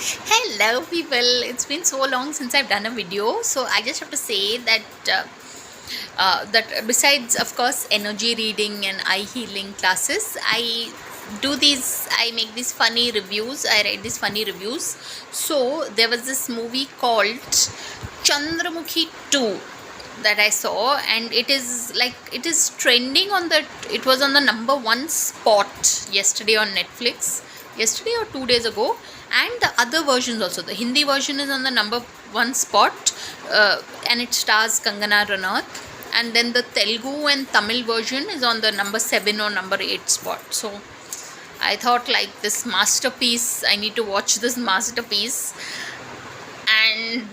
Hello people, it's been so long since I've done a video, so I just have to say that that besides of course energy reading and eye healing classes, I make these funny reviews, I write these funny reviews. So there was this movie called Chandramukhi 2 that I saw, and it is trending on it was on the number one spot yesterday on Netflix, yesterday or 2 days ago. And the other versions also, the Hindi version is on the number one spot, and it stars Kangana Ranaut, and then the Telugu and Tamil version is on the number 7 or number 8 spot. So I thought, like, this masterpiece, I need to watch this masterpiece. And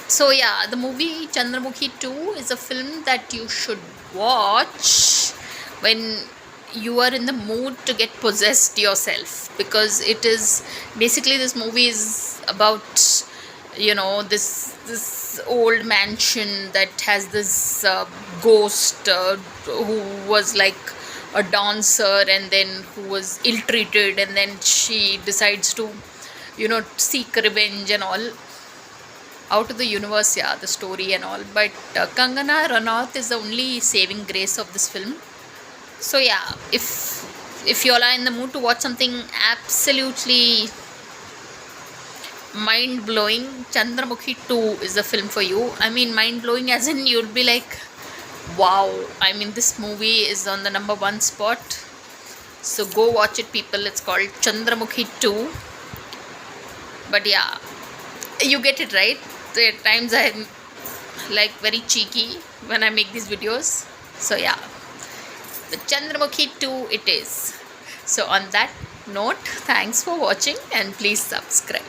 so yeah, the movie Chandramukhi 2 is a film that you should watch when you are in the mood to get possessed yourself, because it is basically, this movie is about, this old mansion that has this ghost who was like a dancer, and then who was ill-treated, and then she decides to seek revenge and all out of the universe. Yeah, the story and all, but Kangana Ranaut is the only saving grace of this film. So yeah, if you all are in the mood to watch something absolutely mind-blowing, Chandramukhi 2 is the film for you. I mean, mind-blowing as in you'll be like, wow, I mean, this movie is on the number one spot. So go watch it, people. It's called Chandramukhi 2. But yeah, you get it right. At times I'm like very cheeky when I make these videos. So yeah, the Chandramukhi 2 it is. So on that note, thanks for watching and please subscribe.